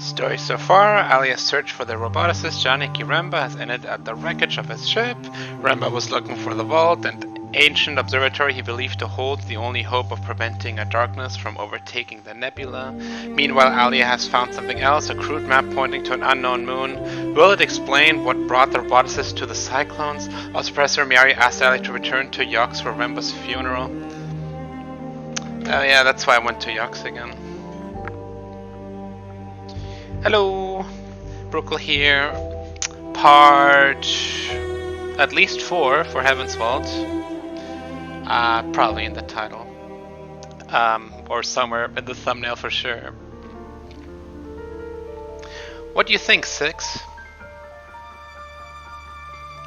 Story so far, Alia's search for the roboticist Johnny Kiremba has ended at the wreckage of his ship. Remba was looking for the vault and ancient observatory he believed to hold the only hope of preventing a darkness from overtaking the nebula. Meanwhile, Alia has found something else, a crude map pointing to an unknown moon. Will it explain what brought the roboticist to the cyclones? Also, Professor Miyari asked Alia to return to Yox for Remba's funeral. Oh yeah, that's why I went to Yox again. Hello, Brookle here. Part at least 4 for Heaven's Vault. Probably in the title. Or somewhere in the thumbnail for sure. What do you think, 6?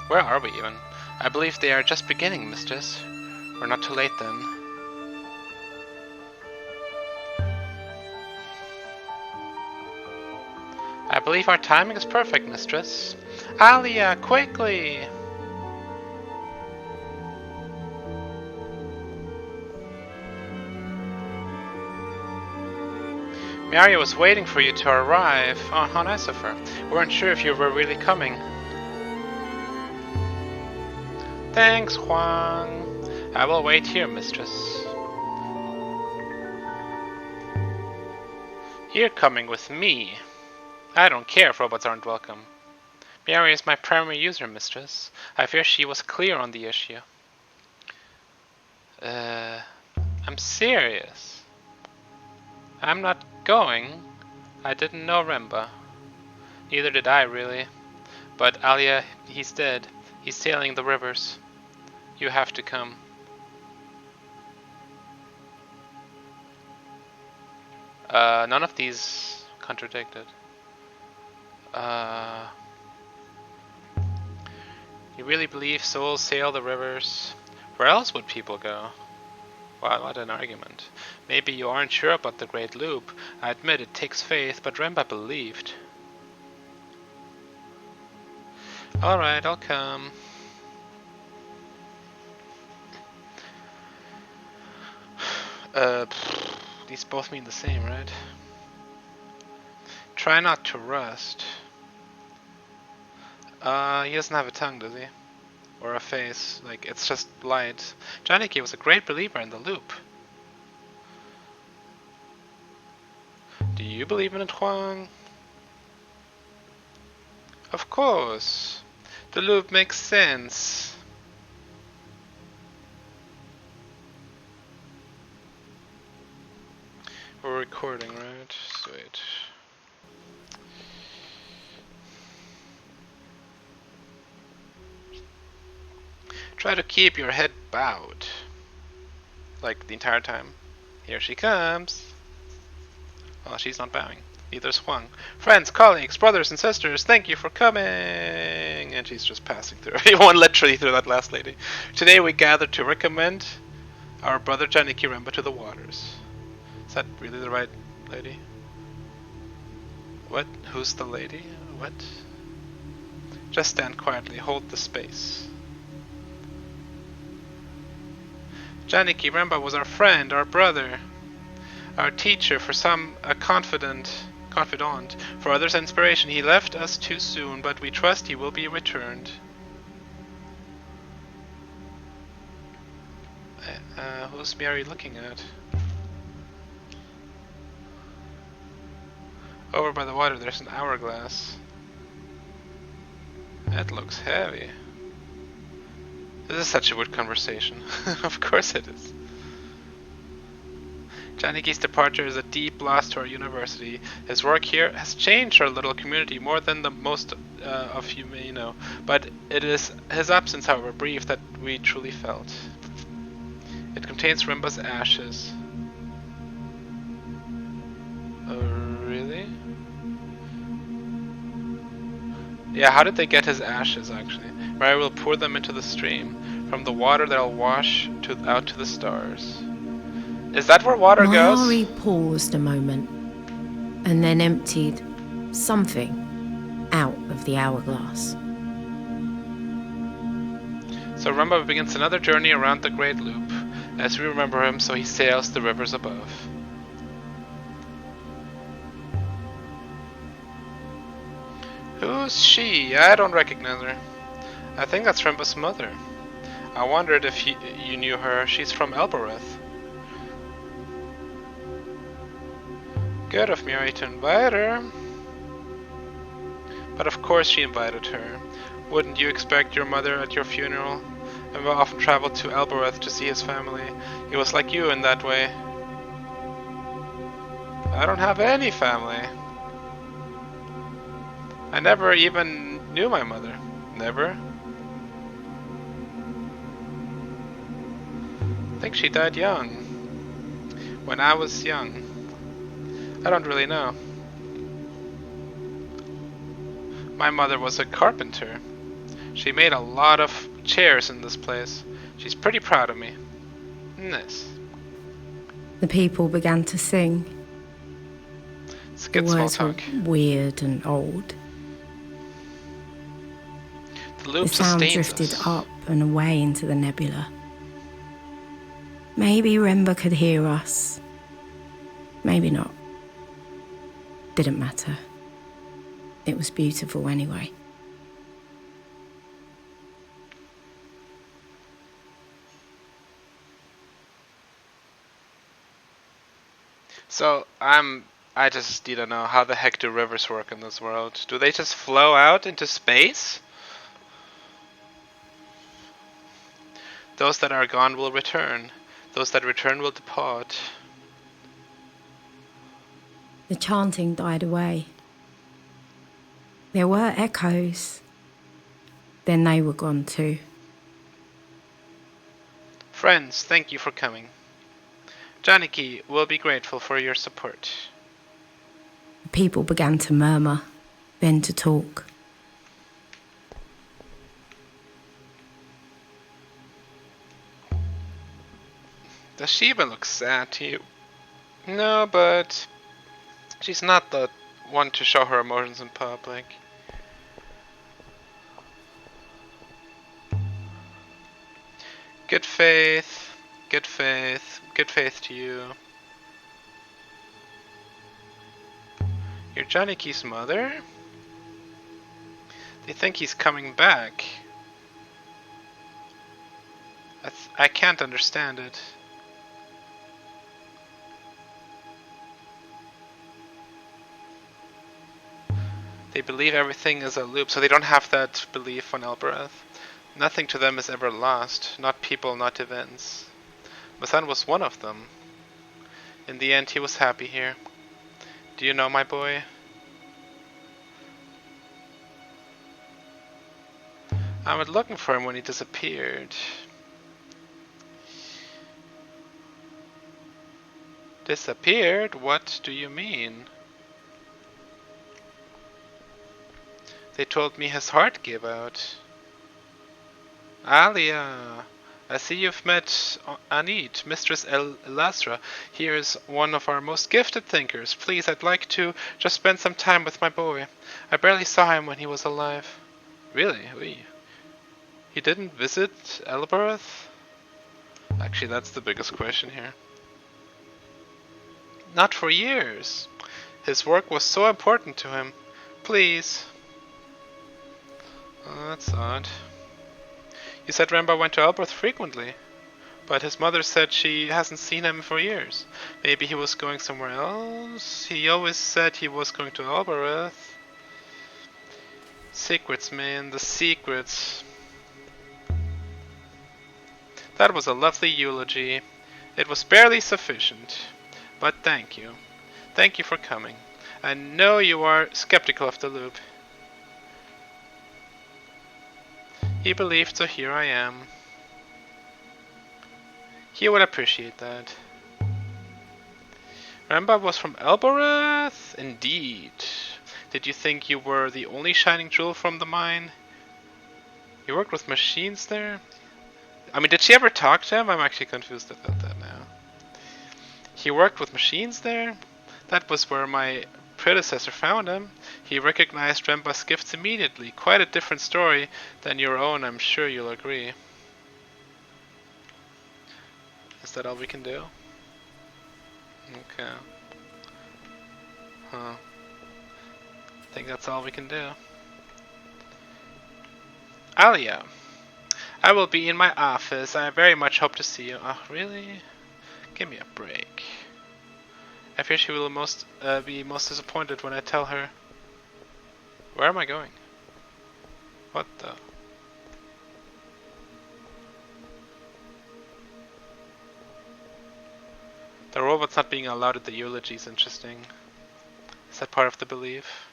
Where are we even? I believe they are just beginning, mistress. We're not too late then. I believe our timing is perfect, mistress. Alia, quickly! Mario was waiting for you to arrive. Oh, how nice of her. We weren't sure if you were really coming. Thanks, Huang. I will wait here, mistress. You're coming with me. I don't care if robots aren't welcome. Mary is my primary user, mistress. I fear she was clear on the issue. I'm serious. I'm not going. I didn't know Remba. Neither did I, really. But Alia, he's dead. He's sailing the rivers. You have to come. None of these contradicted. You really believe souls sail the rivers? Where else would people go? Wow, what an argument. Maybe you aren't sure about the Great Loop. I admit it takes faith, but Remba believed. Alright, I'll come. These both mean the same, right? Try not to rust. He doesn't have a tongue, does he? Or a face, like, it's just light. Janiki was a great believer in the loop. Do you believe in it, Huang? Of course. The loop makes sense. We're recording, right? Sweet. Try to keep your head bowed. Like the entire time. Here she comes. Oh, she's not bowing. Neither's Huang. Friends, colleagues, brothers and sisters, thank you for coming! And she's just passing through everyone, literally through that last lady. Today we gather to recommend our brother Johnny Kiremba to the waters. Is that really the right lady? What? Who's the lady? What? Just stand quietly, hold the space. Johnny Kiremba was our friend, our brother, our teacher, for some a confidant. For others inspiration. He left us too soon, but we trust he will be returned. Who's Mary looking at? Over by the water there's an hourglass. That looks heavy. This is such a weird conversation. Of course it is. Janiki's departure is a deep loss to our university. His work here has changed our little community more than the most of you may know. But it is his absence, however brief, that we truly felt. It contains Remba's ashes. Oh, really? Yeah, how did they get his ashes, actually? Mary will pour them into the stream. From the water that'll wash out to the stars. Is that where water goes? Mary paused a moment, and then emptied something out of the hourglass. So Remba begins another journey around the Great Loop. As we remember him, so he sails the rivers above. Who's she? I don't recognize her. I think that's Remba's mother. I wondered if you knew her. She's from Elbereth. Good of Mary to invite her. But of course she invited her. Wouldn't you expect your mother at your funeral? Remba often traveled to Elbereth to see his family. He was like you in that way. I don't have any family. I never even knew my mother. Never. I think she died young. When I was young. I don't really know. My mother was a carpenter. She made a lot of chairs in this place. She's pretty proud of me. Nice. The people began to sing. It's The good small words were talk. weird and old. The loop The sound sustains drifted us. up and away into the nebula. Maybe Remba could hear us. Maybe not. Didn't matter. It was beautiful anyway. So I just need to know, how the heck do rivers work in this world? Do they just flow out into space? Those that are gone will return. Those that return will depart. The chanting died away. There were echoes. Then they were gone too. Friends, thank you for coming. Janiki will be grateful for your support. The people began to murmur, then to talk. Does she even look sad to you? No, but she's not the one to show her emotions in public. Good faith, good faith, good faith to you. You're Janiki's mother? They think he's coming back. I can't understand it. They believe everything is a loop, so they don't have that belief on Elbereth. Nothing to them is ever lost, not people, not events. Masan was one of them. In the end, he was happy here. Do you know my boy? I went looking for him when he disappeared. Disappeared? What do you mean? They told me his heart gave out. Alia, I see you've met Anit, Mistress Elasra. Here's one of our most gifted thinkers. Please, I'd like to just spend some time with my boy. I barely saw him when he was alive. Really? Oui. He didn't visit Elbereth? Actually, that's the biggest question here. Not for years. His work was so important to him. Please. Oh, that's odd. You said Remba went to Elbereth frequently, but his mother said she hasn't seen him for years. Maybe he was going somewhere else? He always said he was going to Elbereth. Secrets, man, the secrets. That was a lovely eulogy. It was barely sufficient, but thank you. Thank you for coming. I know you are skeptical of the loop. He believed, so here I am. He would appreciate that. Remba was from Elbereth? Indeed. Did you think you were the only shining jewel from the mine? You worked with machines there? I mean, did she ever talk to him? I'm actually confused about that now. He worked with machines there? That was where my predecessor found him. He recognized Remba's gifts immediately. Quite a different story than your own, I'm sure you'll agree. Is that all we can do? Okay. Huh. I think that's all we can do. Alia, I will be in my office. I very much hope to see you. Oh, really? Give me a break. I fear she will be most disappointed when I tell her. Where am I going? What the? The robot's not being allowed at the eulogy is interesting. Is that part of the belief?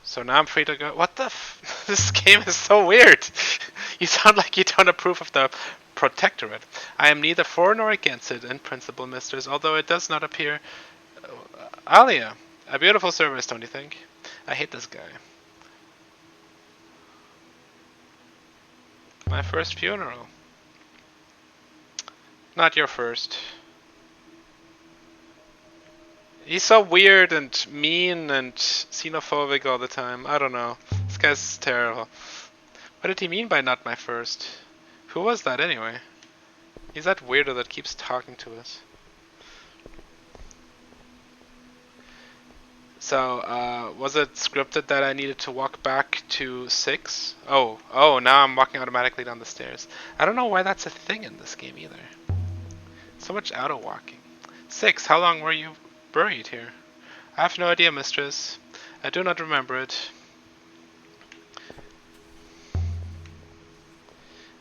So now I'm free to go. What the f? This game is so weird. You sound like you don't approve of the protectorate. I am neither for nor against it in principle, mistress, although it does not appear. Alia, a beautiful service, don't you think? I hate this guy. My first funeral. Not your first. He's so weird and mean and xenophobic all the time. I don't know. This guy's terrible. What did he mean by not my first? Who was that anyway? He's that weirdo that keeps talking to us. So, was it scripted that I needed to walk back to 6? Oh, now I'm walking automatically down the stairs. I don't know why that's a thing in this game either. So much auto-walking. 6, how long were you buried here? I have no idea, mistress. I do not remember it.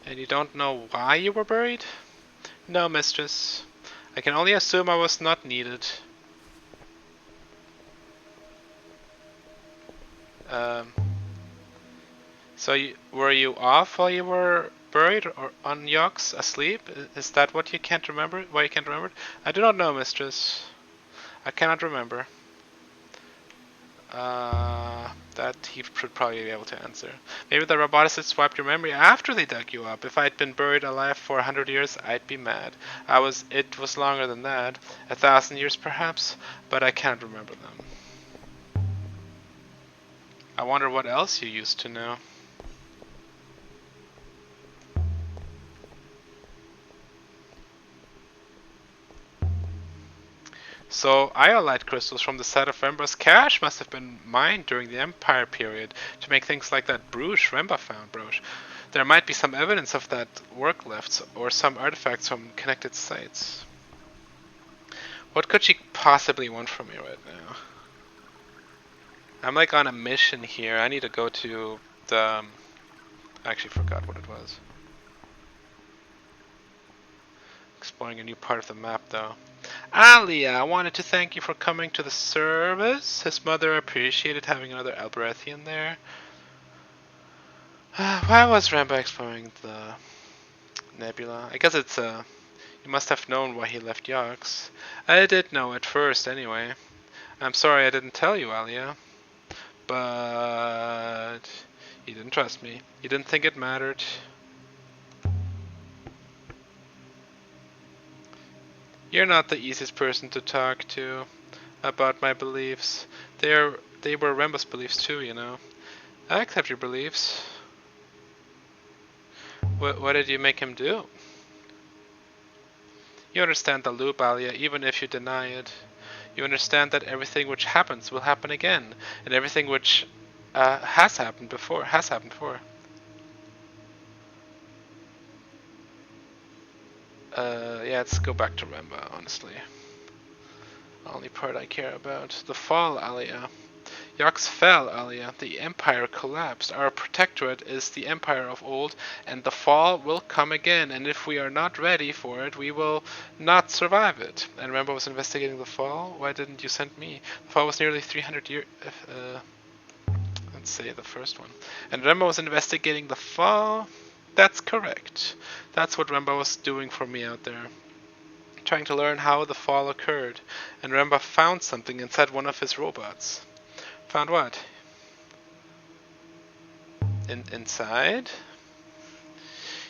And you don't know why you were buried? No, mistress. I can only assume I was not needed. So were you off while you were buried or on yachts asleep? Is that what you can't remember? Why you can't remember it? I do not know, mistress. I cannot remember. That he should probably be able to answer. Maybe the roboticists wiped your memory after they dug you up. If I'd been buried alive for 100 years, I'd be mad. It was longer than that. 1,000 years perhaps, but I can't remember them. I wonder what else you used to know. So, iolite crystals from the site of Remba's cache must have been mined during the Empire period to make things like that brooch Remba found, brooch. There might be some evidence of that work left, or some artifacts from connected sites. What could she possibly want from me right now? I'm like on a mission here. I need to go to the... I actually forgot what it was. Exploring a new part of the map though. Alia, I wanted to thank you for coming to the service. His mother appreciated having another Alberethian there. Why was Remba exploring the nebula? I guess it's you must have known why he left Yox. I did know at first anyway. I'm sorry I didn't tell you, Alia. But you didn't trust me. You didn't think it mattered. You're not the easiest person to talk to about my beliefs. They were Remba's beliefs too, you know. I accept your beliefs. What did you make him do? You understand the loop, Alia, even if you deny it. You understand that everything which happens will happen again, and everything which has happened before. Yeah, let's go back to Remba, honestly. Only part I care about. The fall, Alia. Yox fell, Alia. The Empire collapsed. Our protectorate is the Empire of old, and the fall will come again, and if we are not ready for it, we will not survive it. And Remba was investigating the fall? Why didn't you send me? The fall was nearly 300 years... let's say the first one. And Remba was investigating the fall? That's correct. That's what Remba was doing for me out there. Trying to learn how the fall occurred. And Remba found something inside one of his robots. Found what? Inside?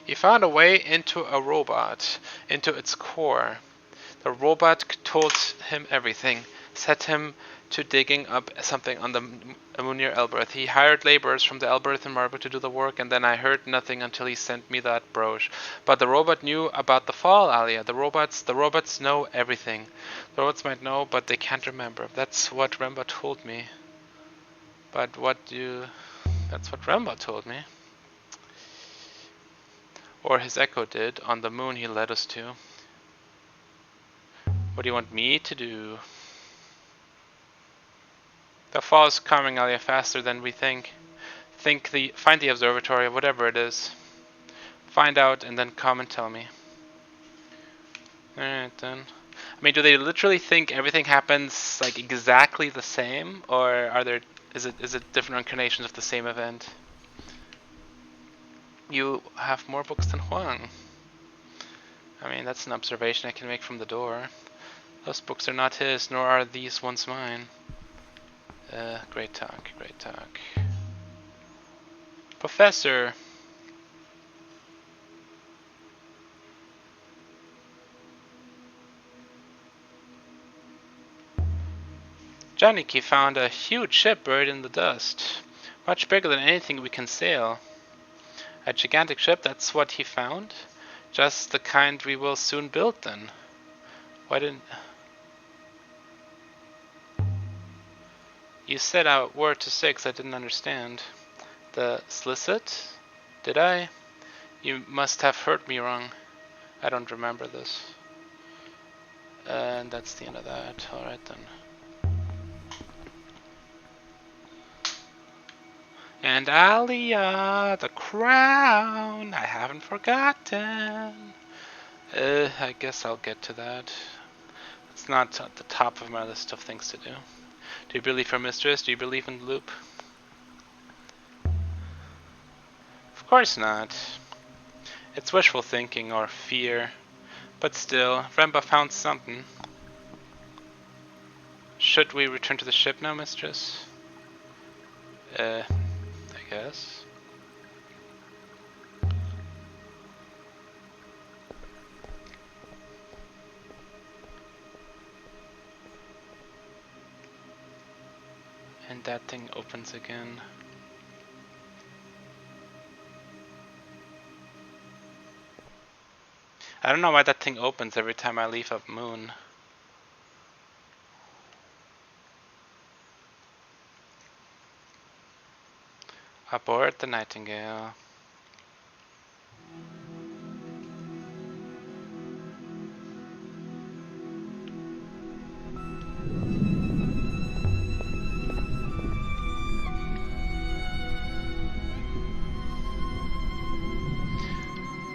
He found a way into a robot, into its core. The robot told him everything, set him to digging up something on the Munir Elberth. He hired laborers from the Elberth and Marburg to do the work, and then I heard nothing until he sent me that brooch. But the robot knew about the fall, Alia. The robots know everything. The robots might know, but they can't remember. That's what Remba told me. That's what Remba told me. Or his echo did, on the moon he led us to. What do you want me to do? The fall is coming, Alia, faster than we think. Find the observatory, whatever it is. Find out and then come and tell me. Alright then. I mean, do they literally think everything happens like exactly the same, or is it different incarnations of the same event? You have more books than Huang. I mean, that's an observation I can make from the door. Those books are not his, nor are these ones mine. Great talk, great talk. Professor! Janiki found a huge ship buried in the dust. Much bigger than anything we can sail. A gigantic ship, that's what he found? Just the kind we will soon build then. Why didn't... You said a word to 6 I didn't understand. The solicit? Did I? You must have heard me wrong. I don't remember this. And that's the end of that. Alright then. And Alia, the crown, I haven't forgotten. I guess I'll get to that. It's not at the top of my list of things to do. Do you believe her mistress? Do you believe in the loop? Of course not. It's wishful thinking or fear. But still, Remba found something. Should we return to the ship now, mistress? I guess. And that thing opens again. I don't know why that thing opens every time I leave a moon. Aboard the Nightingale.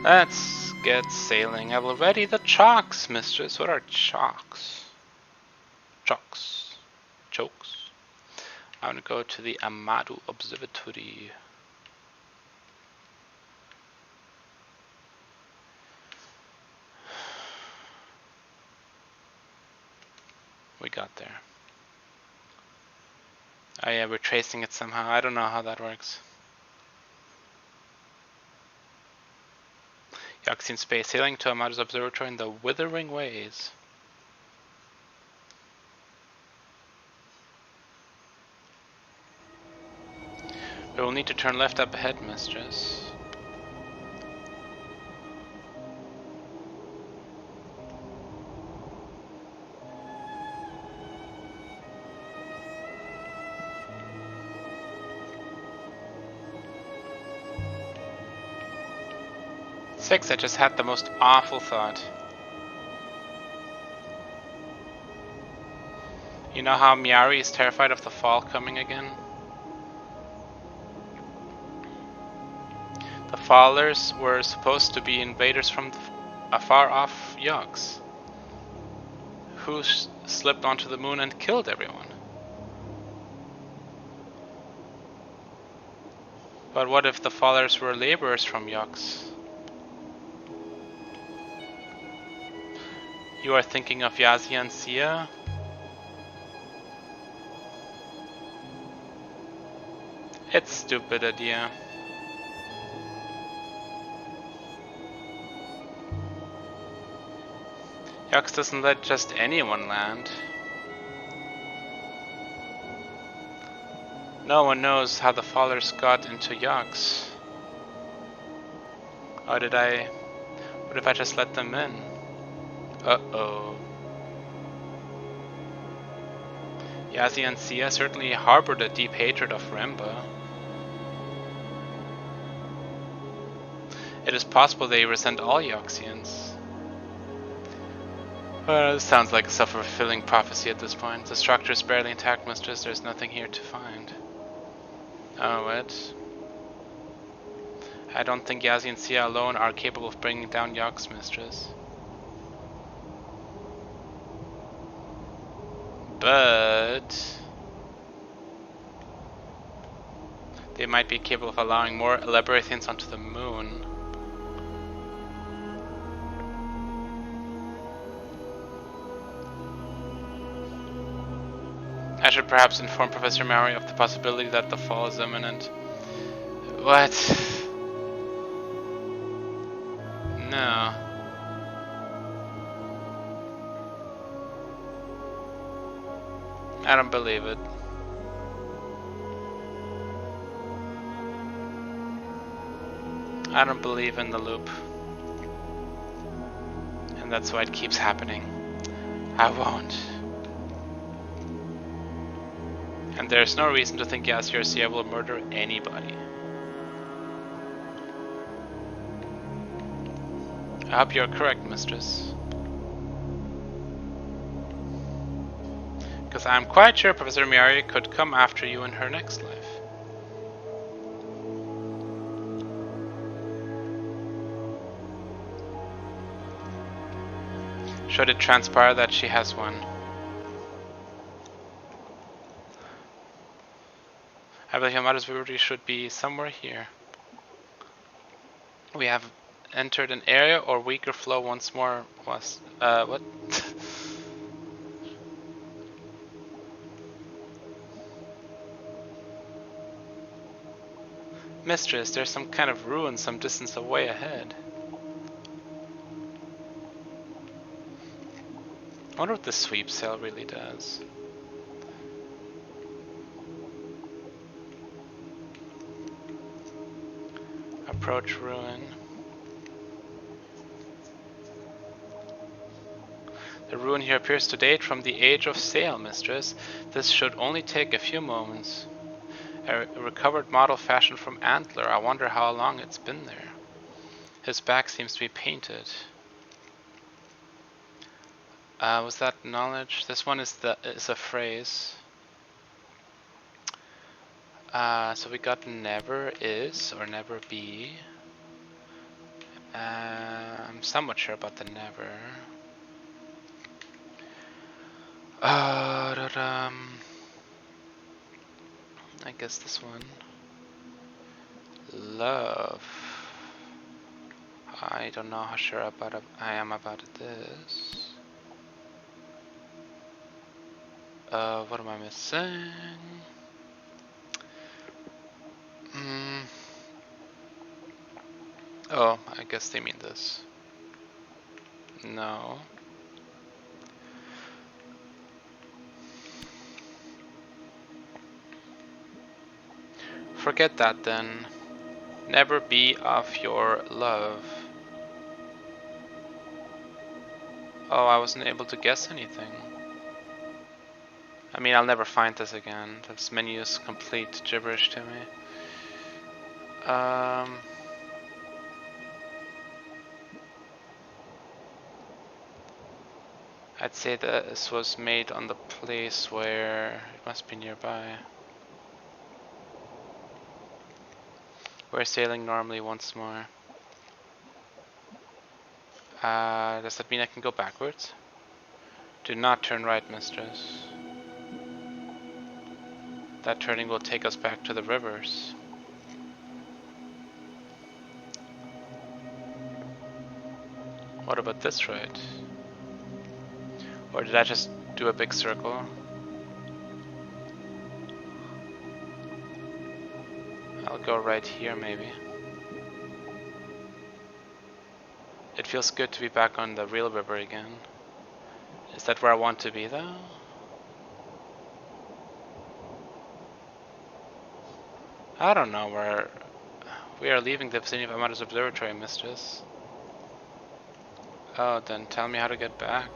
Let's get sailing. I will ready the chalks, mistress. What are chalks? Chalks. Chokes. I want to go to the Amadu Observatory. We got there. Oh yeah, we're tracing it somehow. I don't know how that works. Yoxin space, sailing to Amadu's observatory in the Withering Ways. We will need to turn left up ahead, mistress. Six, I just had the most awful thought. You know how Miari is terrified of the fall coming again? The Fallers were supposed to be invaders from afar off Yogs, who slipped onto the moon and killed everyone. But what if the Fallers were laborers from Yogs? You are thinking of Yazia and Sia? It's a stupid idea. Yox doesn't let just anyone land. No one knows how the Fallers got into Yox. Or what if I just let them in? Uh-oh. Yazi and Sia certainly harbored a deep hatred of Remba. It is possible they resent all Yoxians. This sounds like a self-fulfilling prophecy at this point. The structure is barely intact, mistress. There's nothing here to find. Oh, what? I don't think Yazi and Sia alone are capable of bringing down Yox, mistress. But they might be capable of allowing more Elaborathians onto the moon. I should perhaps inform Professor Maury of the possibility that the fall is imminent. What? No. I don't believe it. I don't believe in the loop. And that's why it keeps happening. I won't. And there's no reason to think Yasir or Sia will murder anybody. I hope you're correct, mistress. Because I'm quite sure Professor Miyari could come after you in her next life. Should it transpire that she has one. I believe Yamada's Vivuri should be somewhere here. We have entered an area or weaker flow once more was what? Mistress, there's some kind of ruin some distance away ahead. I wonder what the sweep sail really does. Approach ruin. The ruin here appears to date from the age of sail, mistress. This should only take a few moments. A recovered model fashioned from Antler. I wonder how long it's been there. His back seems to be painted. Was that knowledge? This one is a phrase. So we got never is or never be. I'm somewhat sure about the never. I guess this one. Love. I don't know how sure I am about this. What am I missing? Oh, I guess they mean this. No. Forget that then. Never be of your love. Oh, I wasn't able to guess anything. I mean, I'll never find this again. This menu is complete gibberish to me. I'd say that this was made on the place where it must be nearby. We're sailing normally once more. Does that mean I can go backwards? Do not turn right, mistress. That turning will take us back to the rivers. What about this right? Or did I just do a big circle? I'll go right here maybe. It feels good to be back on the real river again. Is that where I want to be though? I don't know where... We are leaving the vicinity of Amada's observatory, mistress. Oh, then tell me how to get back.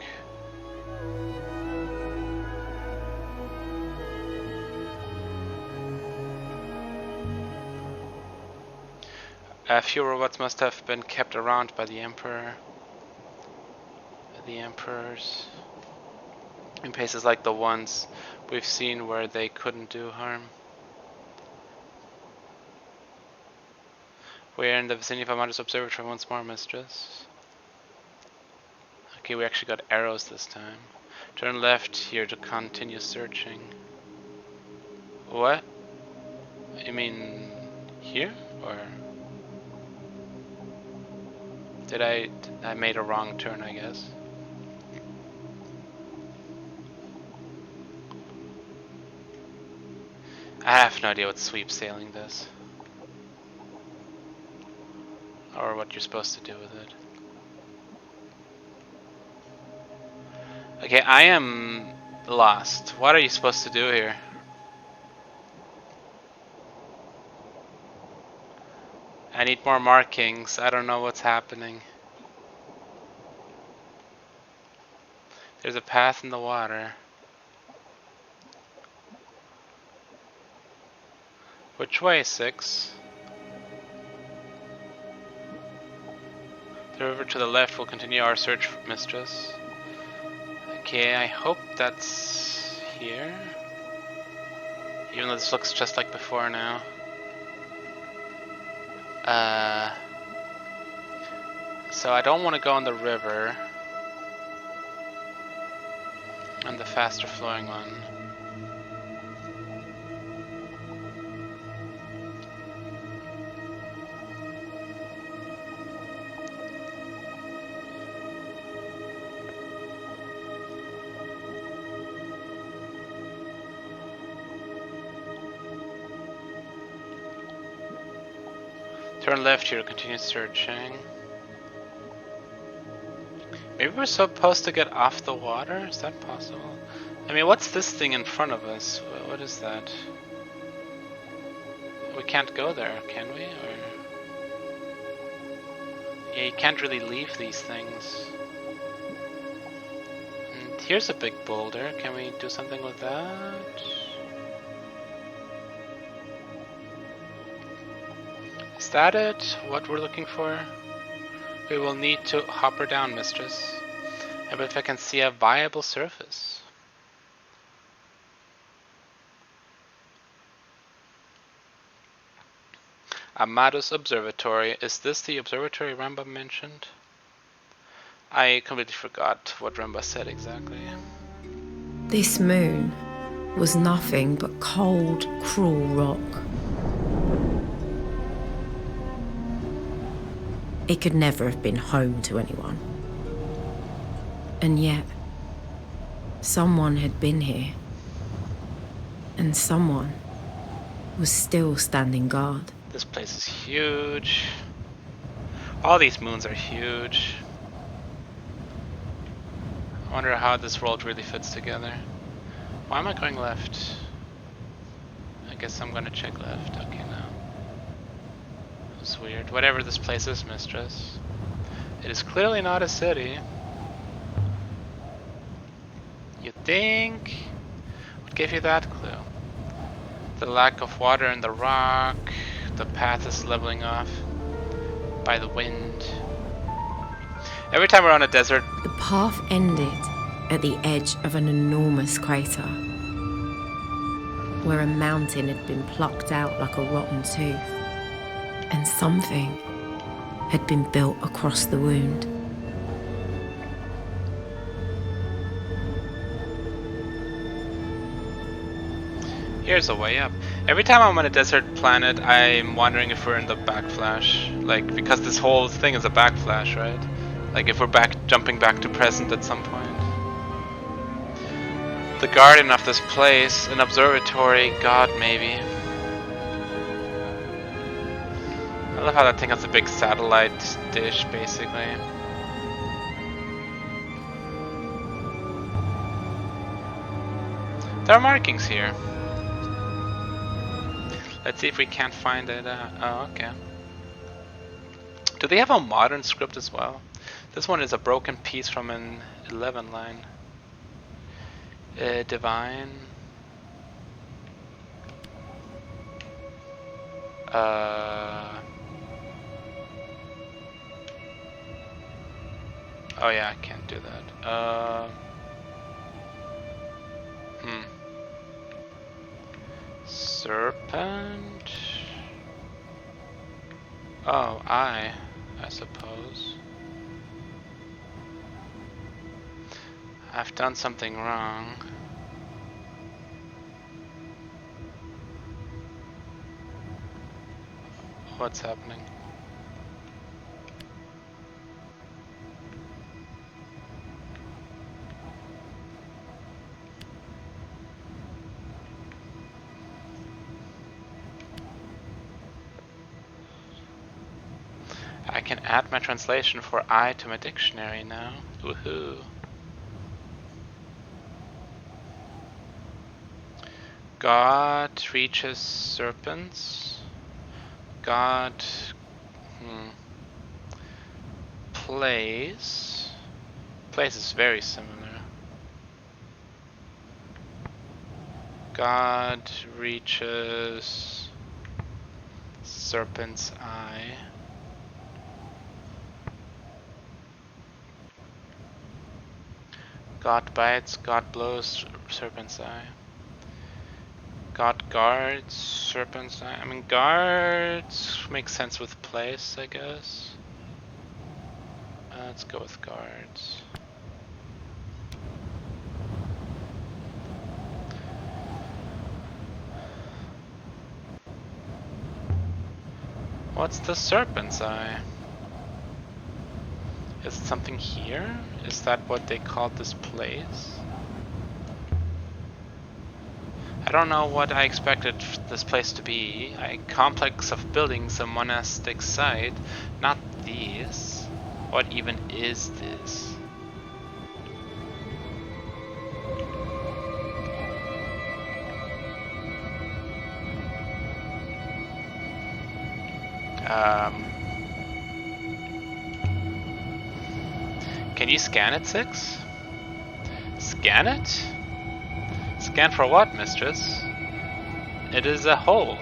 A few robots must have been kept around by the Emperor. The Emperors. In places like the ones we've seen where they couldn't do harm. We're in the vicinity of Amado's observatory once more, mistress. Okay, we actually got arrows this time. Turn left here to continue searching. What? You mean here? Or did I made a wrong turn, I guess? I have no idea what sweep sailing does. Or what you're supposed to do with it. Okay, I am lost. What are you supposed to do here? I need more markings. I don't know what's happening. There's a path in the water. Which way, 6? The river to the left will continue our search, mistress. Okay, I hope that's here. Even though this looks just like before now. So I don't want to go on the river. On the faster flowing one. Turn left here to continue searching. Maybe we're supposed to get off the water? Is that possible? I mean, what's this thing in front of us? What is that? We can't go there, can we? Or yeah, you can't really leave these things. And here's a big boulder. Can we do something with that? Is that it? What we're looking for? We will need to hop her down, mistress. And if I can see a viable surface. Amado's Observatory. Is this the observatory Ramba mentioned? I completely forgot what Ramba said exactly. This moon was nothing but cold, cruel rock. It could never have been home to anyone. And yet, someone had been here. And someone was still standing guard. This place is huge. All these moons are huge. I wonder how this world really fits together. Why am I going left? I guess I'm gonna check left. Okay, now. It's weird. Whatever this place is, mistress. It is clearly not a city. You think? What gave you that clue? The lack of water in the rock. The path is leveling off by the wind. Every time we're on a desert... The path ended at the edge of an enormous crater, where a mountain had been plucked out like a rotten tooth, and something had been built across the wound. Here's a way up. Every time I'm on a desert planet, I'm wondering if we're in the backflash. Like, because this whole thing is a backflash, right? Like, if we're jumping back to present at some point. The guardian of this place, an observatory, god maybe. I love how that thing has a big satellite dish, basically. There are markings here. Let's see if we can't find it. Oh, okay. Do they have a modern script as well? This one is a broken piece from an 11 line. Divine. Oh yeah, I can't do that. Serpent? Oh, I suppose. I've done something wrong. What's happening? I can add my translation for I to my dictionary now. Woohoo. God reaches serpents. God plays. Plays is very similar. God reaches serpent's eye. God bites, God blows, serpent's eye. God guards, serpent's eye. I mean, guards makes sense with place, I guess. Let's go with guards. What's the serpent's eye? Is it something here? Is that what they called this place? I don't know what I expected this place to be. A complex of buildings, a monastic site. Not these. What even is this? Can you scan it, 6? Scan it? Scan for what, mistress? It is a hole.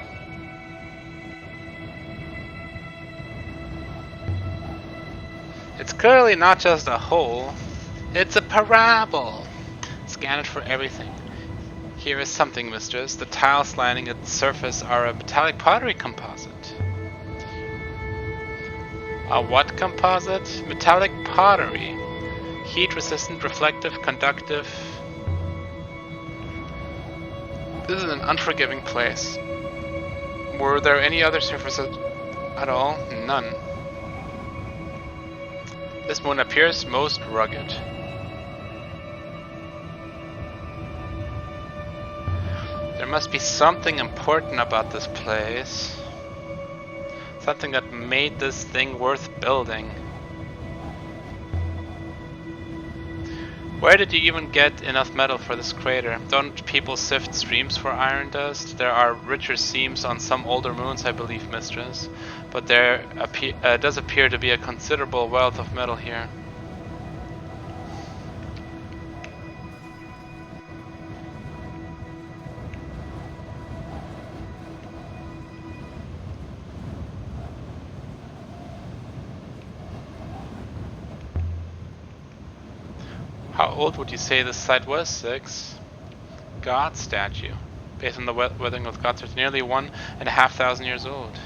It's clearly not just a hole. It's a parable. Scan it for everything. Here is something, mistress. The tiles lining its surface are a metallic pottery composite. A what composite? Metallic pottery. Heat resistant, reflective, conductive. This is an unforgiving place. Were there any other surfaces at all? None. This moon appears most rugged. There must be something important about this place. Something that made this thing worth building. Where did you even get enough metal for this crater? Don't people sift streams for iron dust? There are richer seams on some older moons, I believe, mistress. But there does appear to be a considerable wealth of metal here. How old would you say this site was, 6? God statue. Based on the weathering of gods, it's nearly 1,500 years old.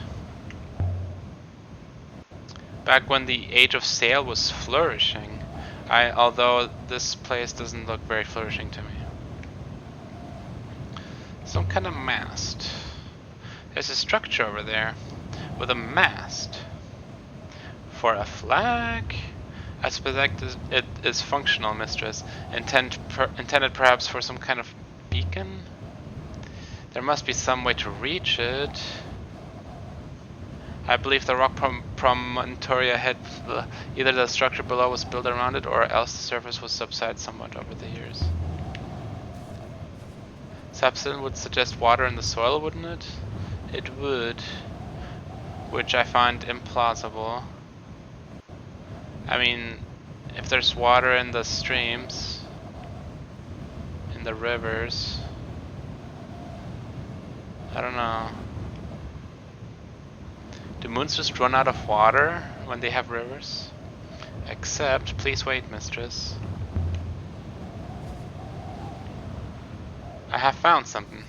Back when the age of sail was flourishing. Although this place doesn't look very flourishing to me. Some kind of mast. There's a structure over there with a mast. For a flag? I suspect it is functional, mistress. Intended perhaps for some kind of beacon? There must be some way to reach it. I believe the rock promontory ahead, either the structure below was built around it or else the surface was subsided somewhat over the years. Subsidence would suggest water in the soil, wouldn't it? It would. Which I find implausible. I mean, if there's water in the streams, in the rivers, I don't know. Do moons just run out of water when they have rivers? Except, please wait, mistress. I have found something.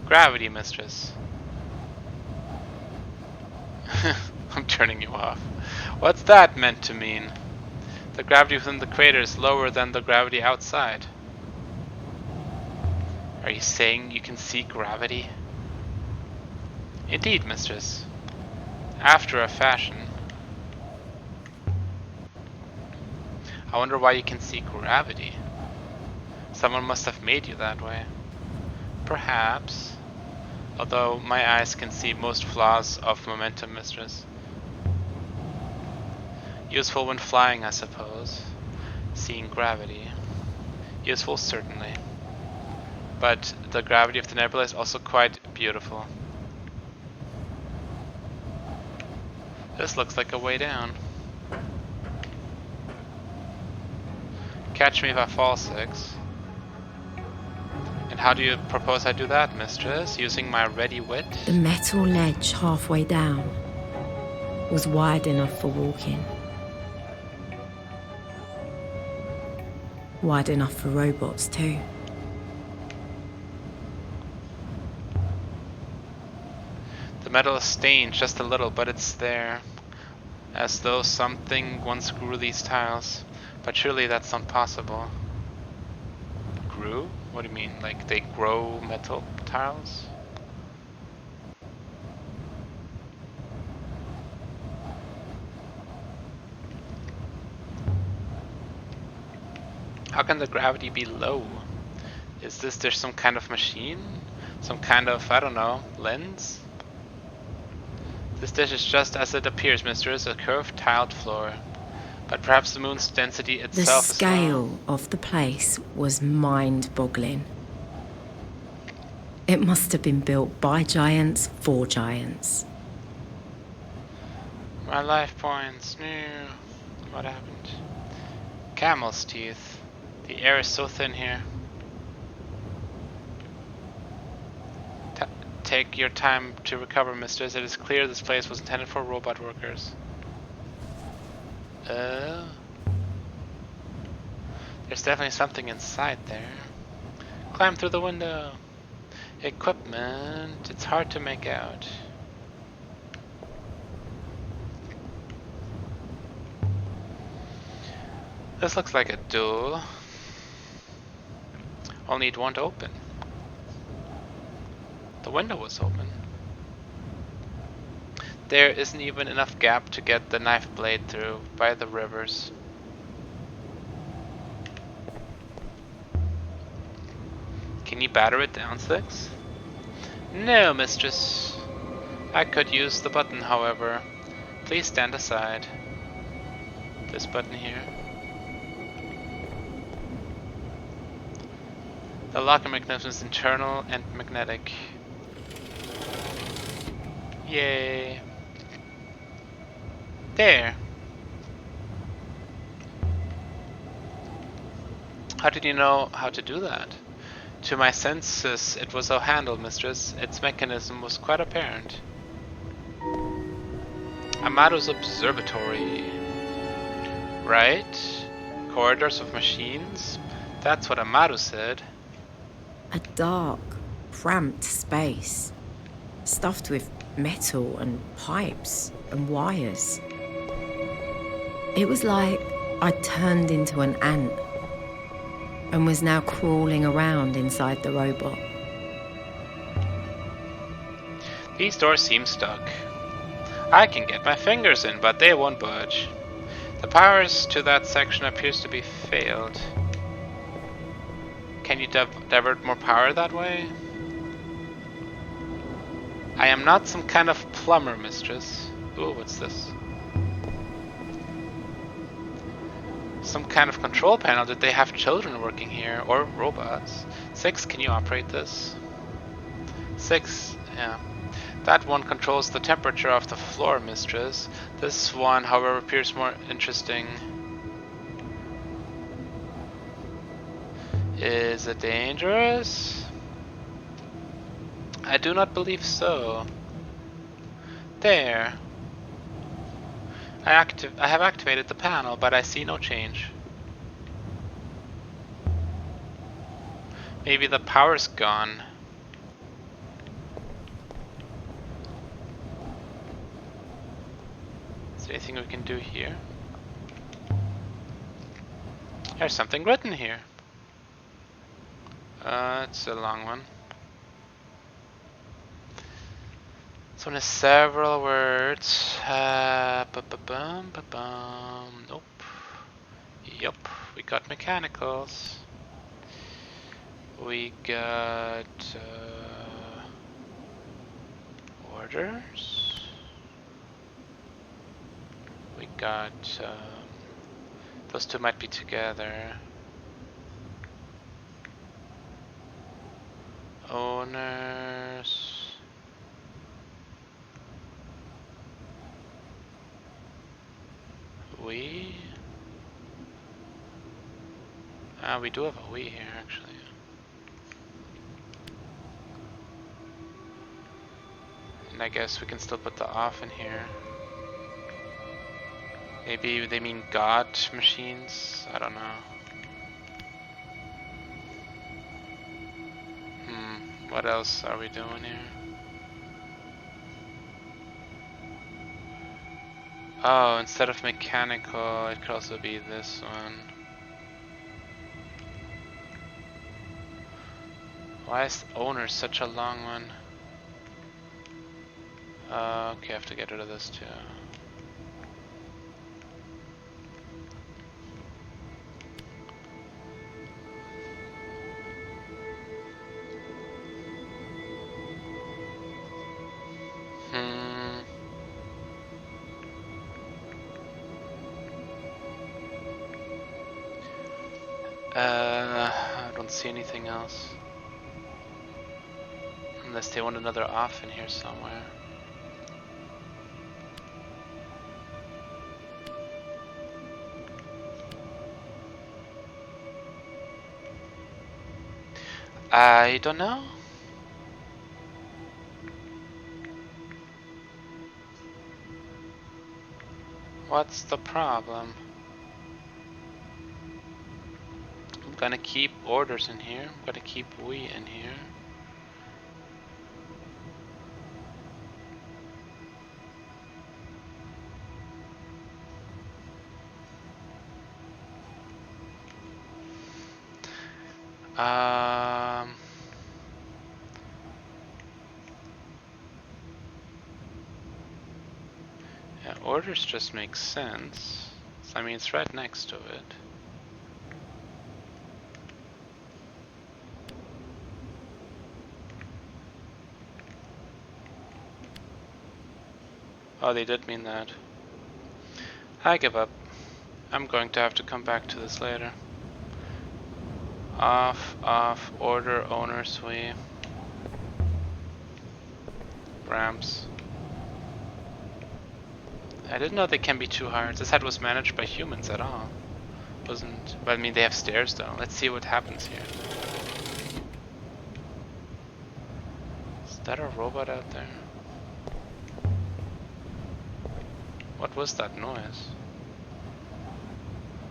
Gravity, mistress. I'm turning you off. What's that meant to mean? The gravity within the crater is lower than the gravity outside. Are you saying you can see gravity? Indeed, mistress. After a fashion. I wonder why you can see gravity. Someone must have made you that way. Perhaps. Although my eyes can see most flaws of momentum, mistress. Useful when flying, I suppose. Seeing gravity. Useful, certainly. But the gravity of the nebula is also quite beautiful. This looks like a way down. Catch me if I fall, 6. And how do you propose I do that, mistress? Using my ready wit? The metal ledge halfway down was wide enough for walking. Wide enough for robots too. The metal is stained just a little, but it's there. As though something once grew these tiles. But surely that's not possible. Grew? What do you mean? Like they grow metal tiles? How can the gravity be low? Is there some kind of machine? Some kind of, I don't know, lens? This dish is just as it appears, mistress, a curved tiled floor. But perhaps the moon's density itself is The scale of the place was mind-boggling. It must have been built by giants for giants. My life points. No. What happened? Camel's teeth. The air is so thin here. Take your time to recover, mistress. It is clear this place was intended for robot workers. There's definitely something inside there. Climb through the window. Equipment. It's hard to make out. This looks like a door. Only it won't open. The window was open. There isn't even enough gap to get the knife blade through by the rivers. Can you batter it down, 6? No, mistress. I could use the button, however. Please stand aside. This button here. The locking mechanism is internal and magnetic. Yay. There. How did you know how to do that? To my senses, it was so handled, mistress. Its mechanism was quite apparent. Amado's observatory. Right? Corridors of machines? That's what Amado said. A dark, cramped space, stuffed with metal and pipes and wires. It was like I'd turned into an ant and was now crawling around inside the robot. These doors seem stuck. I can get my fingers in, but they won't budge. The powers to that section appears to be failed. Can you divert more power that way? I am not some kind of plumber, mistress. Ooh, what's this? Some kind of control panel. Did they have children working here? Or robots? 6, can you operate this? 6, yeah. That one controls the temperature of the floor, mistress. This one, however, appears more interesting. Is it dangerous? I do not believe so. There. I have activated the panel, but I see no change. Maybe the power's gone. Is there anything we can do here? There's something written here. It's a long one. This one has several words. Nope. Yup. We got mechanicals. We got orders. We got those two might be together. Owners. We do have a we here actually. And I guess we can still put the off in here. Maybe they mean God machines? I don't know. What else are we doing here? Oh, instead of mechanical, it could also be this one. Why is owner such a long one? Okay, I have to get rid of this too. I don't see anything else. Unless they want another off in here somewhere. I don't know. What's the problem? I'm gonna keep orders in here. I'm gonna keep we in here. Yeah, orders just make sense. I mean, it's right next to it. Oh, they did mean that. I give up. I'm going to have to come back to this later. Off, order, owners, we. Ramps. I didn't know they can be too hard. This head was managed by humans at all. Wasn't. Well, I mean, they have stairs though. Let's see what happens here. Is that a robot out there? What was that noise?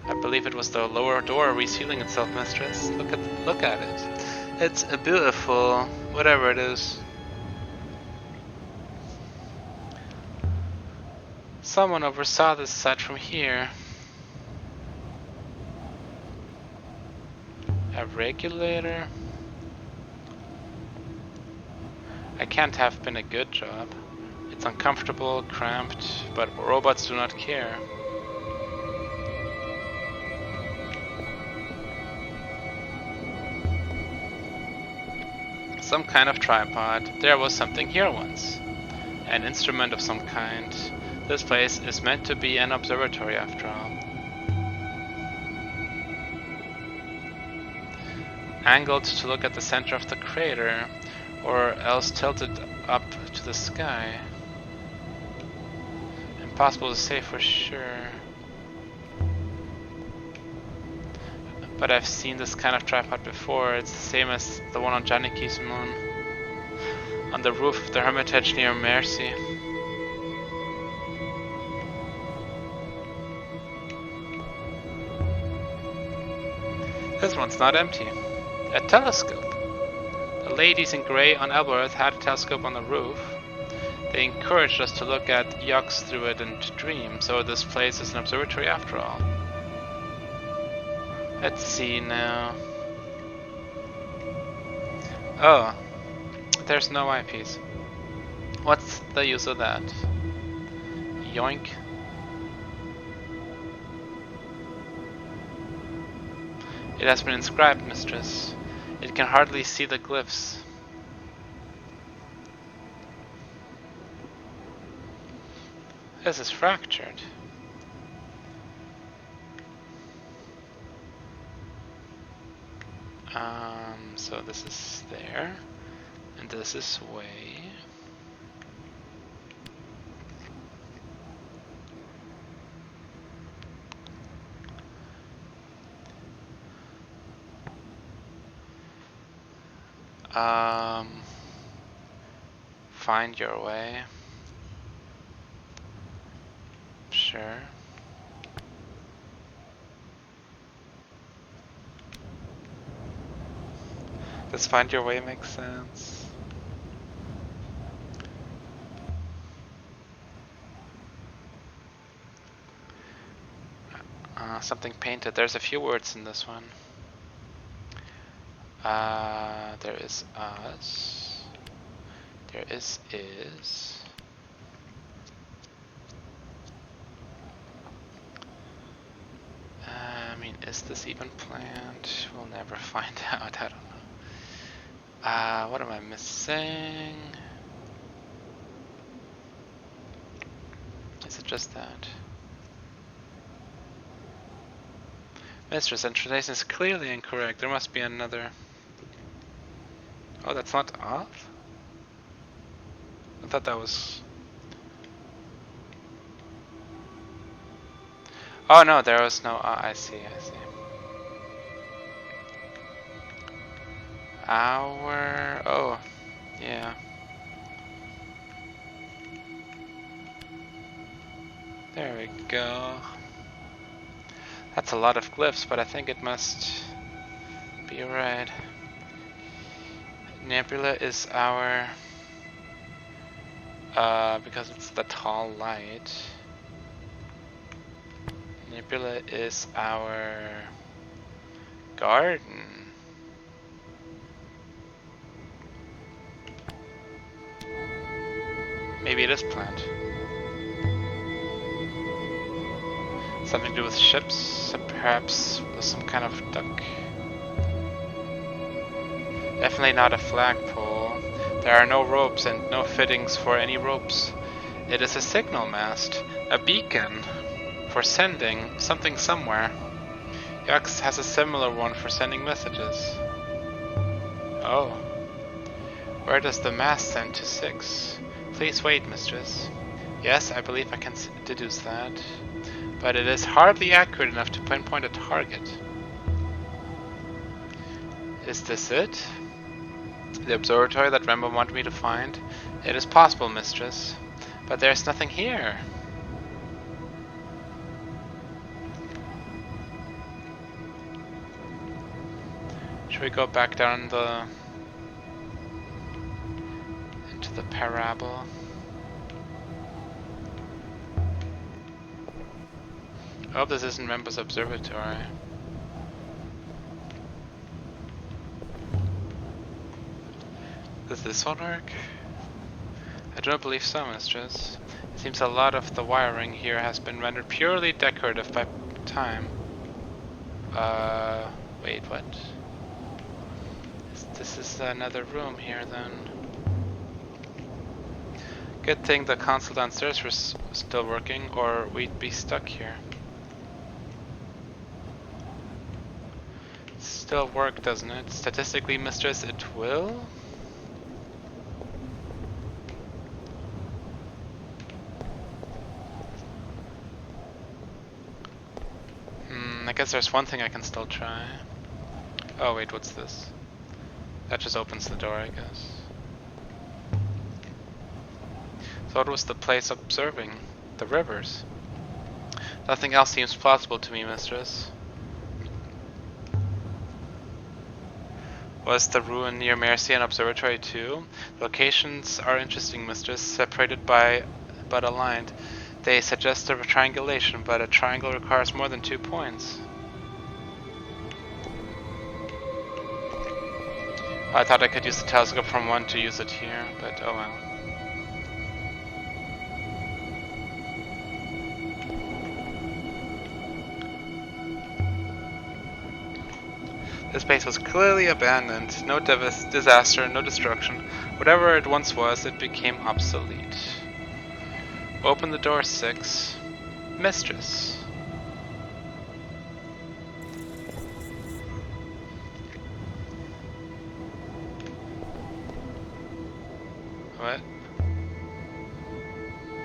I believe it was the lower door resealing itself, mistress. Look at it. It's a beautiful, whatever it is. Someone oversaw this site from here. A regulator? I can't have been a good job. It's uncomfortable, cramped, but robots do not care. Some kind of tripod. There was something here once. An instrument of some kind. This place is meant to be an observatory after all. Angled to look at the center of the crater, or else tilted up to the sky. Impossible to say for sure. But I've seen this kind of tripod before. It's the same as the one on Janeki's moon. On the roof of the Hermitage near Mercy. This one's not empty. A telescope. The ladies in grey on Elberth had a telescope on the roof. They encouraged us to look at yachts through it and dream, so this place is an observatory after all. Let's see now. Oh, there's no eyepiece. What's the use of that? Yoink. It has been inscribed, mistress. It can hardly see the glyphs. This is fractured. So this is there, and this is way. Find your way. Sure. Does find your way make sense? Something painted. There's a few words in this one. There is us. There is. I mean, is this even planned? We'll never find out. I don't know. What am I missing? Is it just that? Mistress, and translation is clearly incorrect. There must be another. Oh, that's not off? I thought that was. Oh no, there was no. I see. Our. Oh, yeah. There we go. That's a lot of glyphs, but I think it must be right. Nebula is our. Because it's the tall light. Nebula is our garden. Maybe it is planned. Something to do with ships, perhaps some kind of duck. Definitely not a flagpole. There are no ropes and no fittings for any ropes. It is a signal mast, a beacon for sending something somewhere. Yax has a similar one for sending messages. Oh. Where does the mast send to 6? Please wait, mistress. Yes, I believe I can deduce that. But it is hardly accurate enough to pinpoint a target. Is this it? The observatory that Rembo wanted me to find? It is possible, mistress. But there's nothing here. Should we go back down into the parable? I hope this isn't Rembo's observatory. Does this one work? I don't believe so, mistress. It seems a lot of the wiring here has been rendered purely decorative by time. Wait, what? This is another room here then. Good thing the console downstairs was still working, or we'd be stuck here. Still work, doesn't it? Statistically, mistress, it will? I guess there's one thing I can still try. Oh wait, what's this? That just opens the door, I guess. So what was the place observing? The rivers. Nothing else seems plausible to me, mistress. Was the ruin near Mercy an observatory too? Locations are interesting, mistress, separated by but aligned. They suggest a triangulation, but a triangle requires more than 2 points. I thought I could use the telescope from one to use it here, but oh well. This base was clearly abandoned. No disaster, no destruction. Whatever it once was, it became obsolete. Open the door, 6. Mistress. What?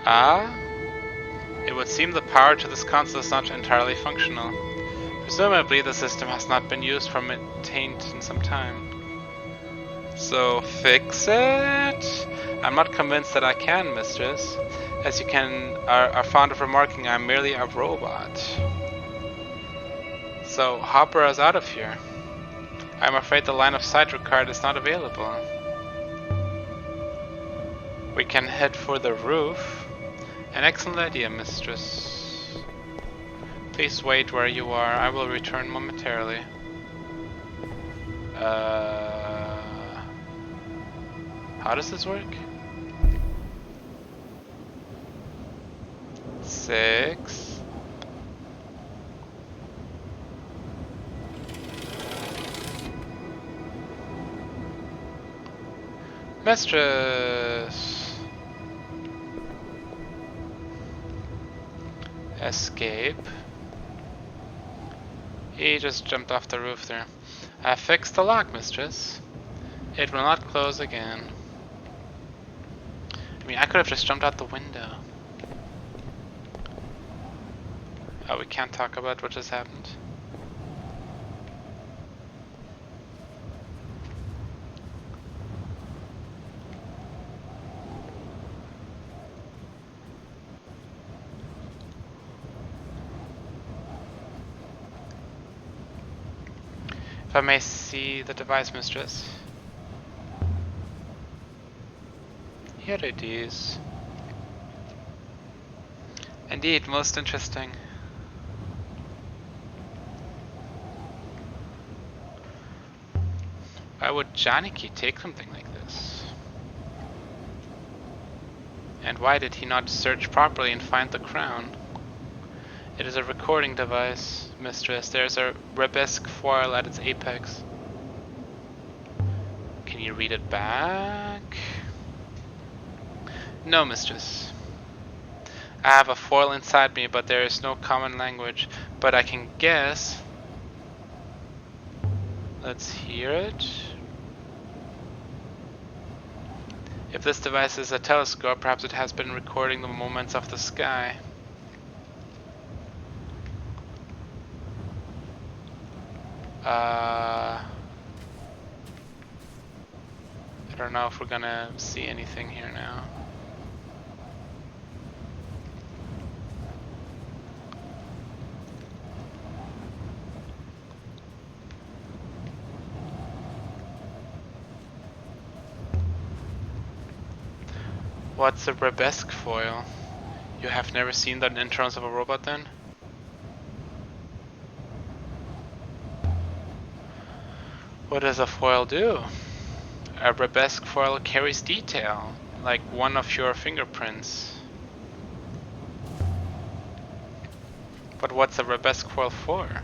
Ah? It would seem the power to this console is not entirely functional. Presumably the system has not been used or maintained in some time. So fix it? I'm not convinced that I can, mistress. As you are fond of remarking, I'm merely a robot. So Hopper is out of here. I'm afraid the line of sight required is not available. We can head for the roof. An excellent idea, mistress. Please wait where you are. I will return momentarily. How does this work? 6. Mistress. Escape. He just jumped off the roof there. I fixed the lock, mistress. It will not close again. I mean, I could have just jumped out the window. Oh, we can't talk about what just happened. If I may see the device, mistress. Here it is. Indeed, most interesting. Why would Janiki take something like this? And why did he not search properly and find the crown? It is a recording device, mistress. There's a rebesque foil at its apex. Can you read it back? No, mistress. I have a foil inside me, but there is no common language. But I can guess. Let's hear it. If this device is a telescope, perhaps it has been recording the movements of the sky. I don't know if we're gonna see anything here now. What's a rebesque foil? You have never seen that in terms of a robot then? What does a foil do? A rebesque foil carries detail, like one of your fingerprints. But what's a rebesque foil for?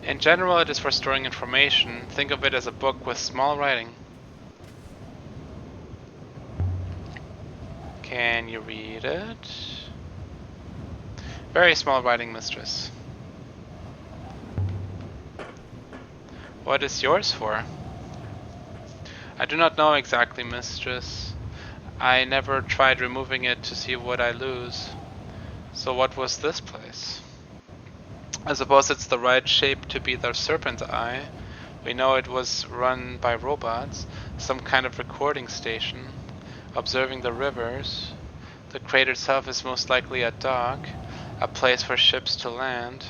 In general, it is for storing information. Think of it as a book with small writing. Can you read it? Very small writing, mistress. What is yours for? I do not know exactly, mistress. I never tried removing it to see what I lose. So what was this place? I suppose it's the right shape to be the serpent eye. We know it was run by robots, some kind of recording station, observing the rivers. The crater itself is most likely a dock, a place for ships to land.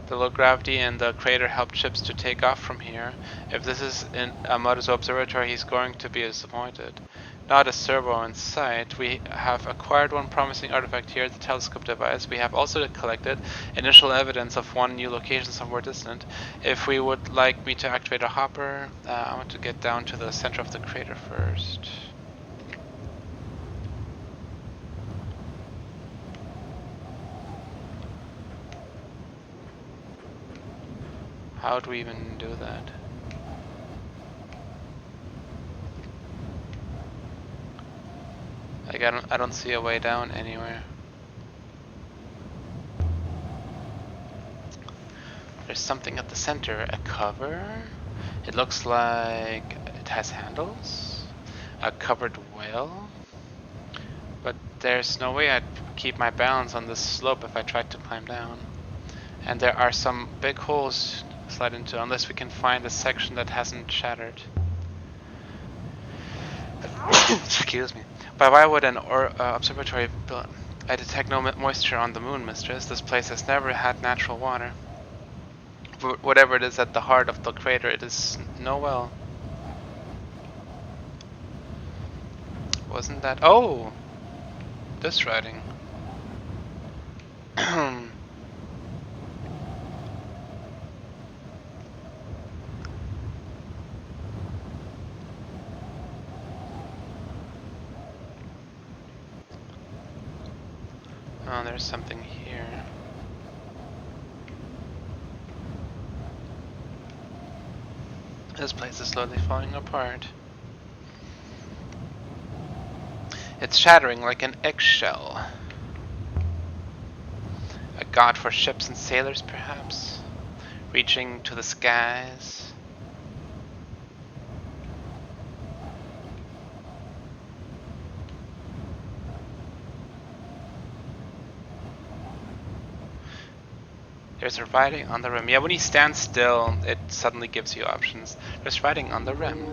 The low gravity and the crater helped ships to take off from here. If this is in a Modesto observatory, he's going to be disappointed. Not a servo in sight. We have acquired one promising artifact here, the telescope device. We have also collected initial evidence of one new location somewhere distant. If we would like me to activate a hopper, I want to get down to the center of the crater first. How do we even do that? Like I don't see a way down anywhere. There's something at the center, a cover. It looks like it has handles. A covered well. But there's no way I'd keep my balance on this slope if I tried to climb down. And there are some big holes to slide into unless we can find a section that hasn't shattered. Excuse me. But why would an observatory build? I detect no moisture on the moon, mistress. This place has never had natural water. Whatever it is at the heart of the crater, it is no well. Wasn't that? Oh! This writing. Oh, there's something here. This place is slowly falling apart. It's shattering like an eggshell. A god for ships and sailors, perhaps? Reaching to the skies. There's a writing on the rim. Yeah, when you stand still, it suddenly gives you options. There's writing on the rim.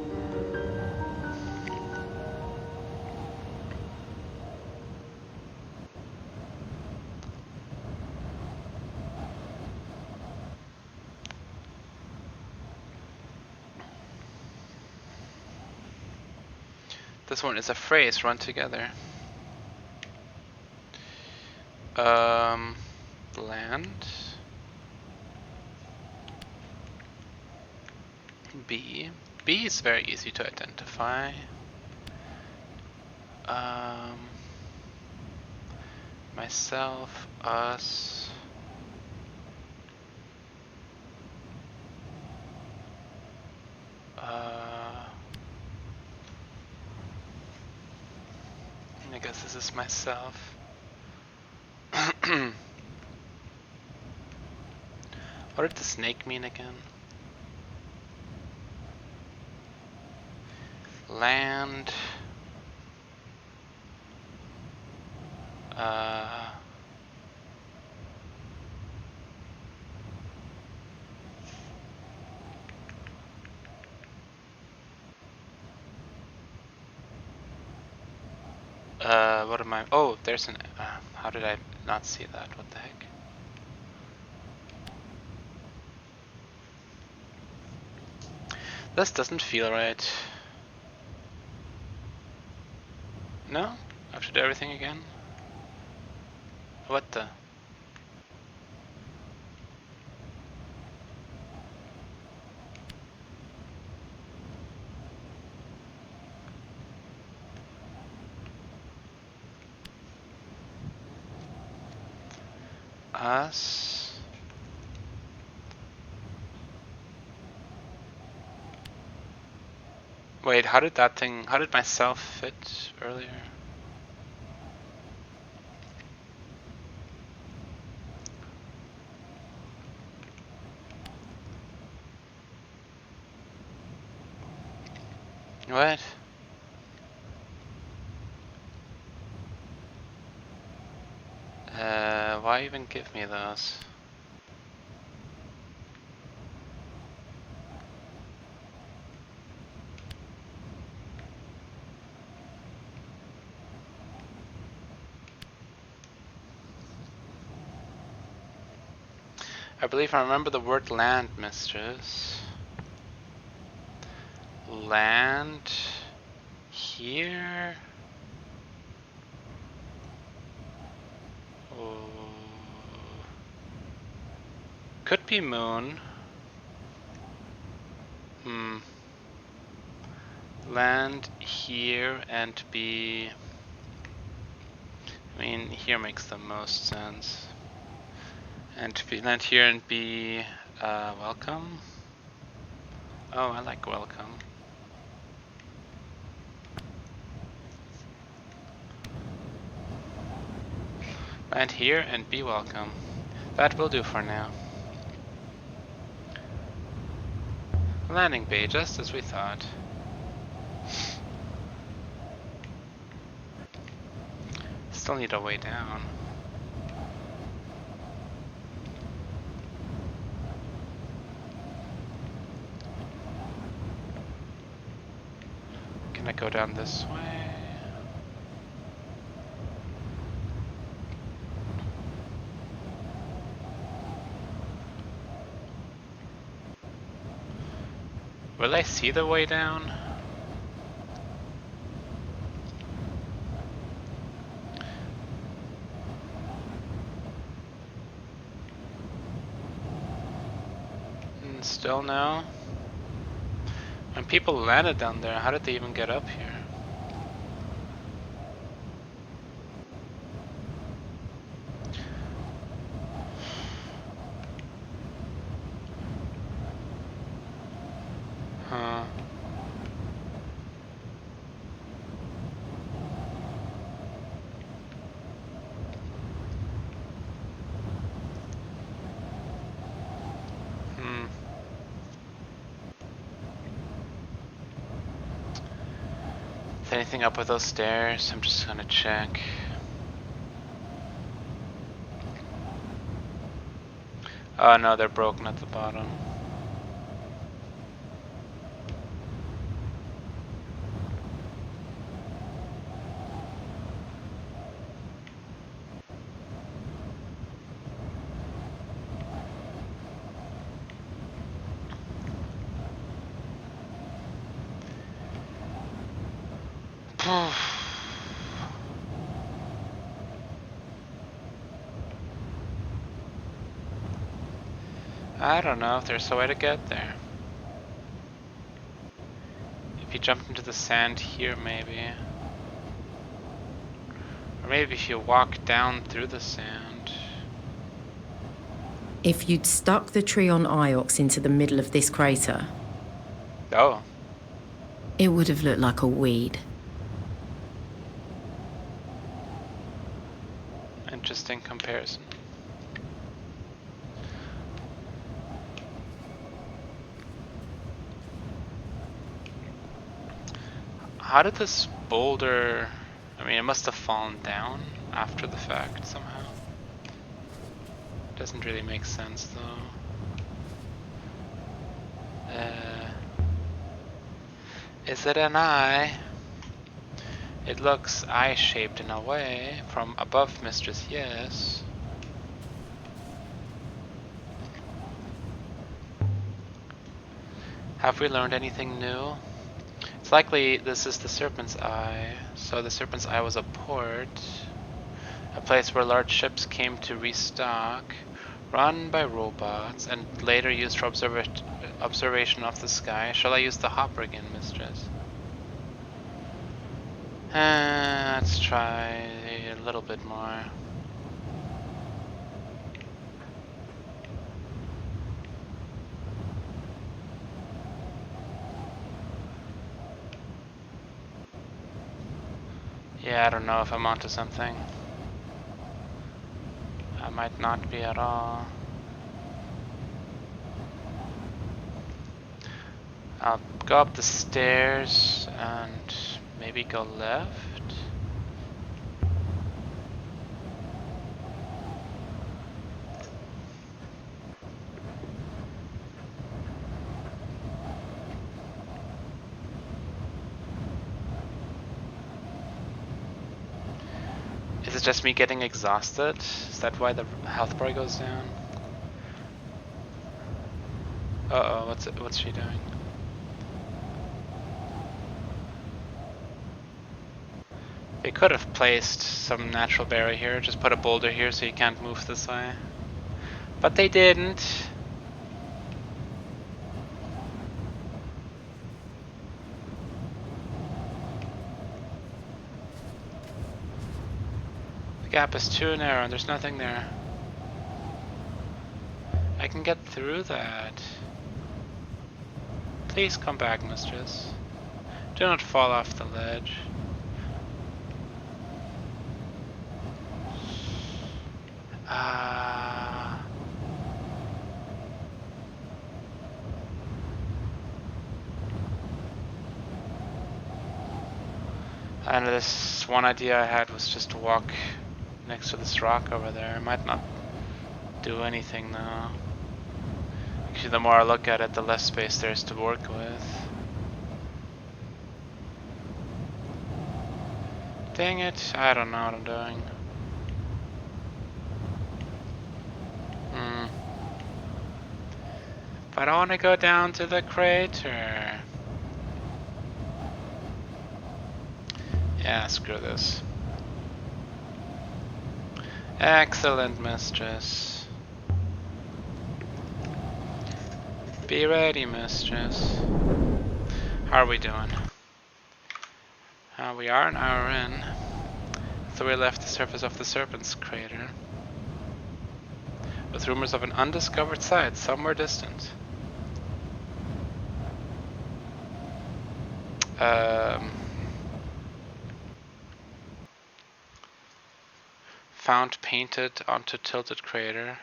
This one is a phrase run together. Land. B. B is very easy to identify. Myself, us. I guess this is myself. What did the snake mean again? Land. What am I? Oh, there's an. How did I not see that? What the heck? This doesn't feel right. No? I have to do everything again? What the? Us. Wait, how did myself fit earlier? What? Why even give me those? I believe I remember the word land, mistress. Land here. Oh. Could be moon. Land here and be... I mean, here makes the most sense. And be land here and be welcome. Oh, I like welcome. Land here and be welcome. That will do for now. Landing bay, just as we thought. Still need a way down. Can I go down this way? Will I see the way down? Still no? When people landed down there, how did they even get up here? Huh. Is anything up with those stairs? I'm just gonna check. Oh no, they're broken at the bottom. I don't know if there's a way to get there. If you jumped into the sand here, maybe. Or maybe if you walk down through the sand. If you'd stuck the tree on Iox into the middle of this crater... Oh. It would have looked like a weed. Interesting comparison. How did this boulder... I mean, it must have fallen down after the fact somehow. Doesn't really make sense though. Is it an eye? It looks eye-shaped in a way. From above, mistress, yes. Have we learned anything new? It's likely this is the Serpent's Eye. So the Serpent's Eye was a port. A place where large ships came to restock. Run by robots and later used for observation of the sky. Shall I use the hopper again, mistress? Let's try a little bit more. Yeah, I don't know if I'm onto something. I might not be at all. I'll go up the stairs and maybe go left. Is it just me getting exhausted? Is that why the health bar goes down? Uh-oh, what's she doing? They could have placed some natural barrier here, just put a boulder here so you can't move this way. But they didn't. The gap is too narrow and there's nothing there. I can get through that. Please come back, mistress. Do not fall off the ledge. And this one idea I had was just to walk next to this rock over there. It might not do anything though. Actually, the more I look at it, the less space there is to work with. Dang it, I don't know what I'm doing. But I want to go down to the crater. Yeah, screw this. Excellent, mistress. Be ready, mistress. How are we doing? We are an hour in. So we left the surface of the Serpent's crater, with rumors of an undiscovered site somewhere distant. Found painted onto tilted crater.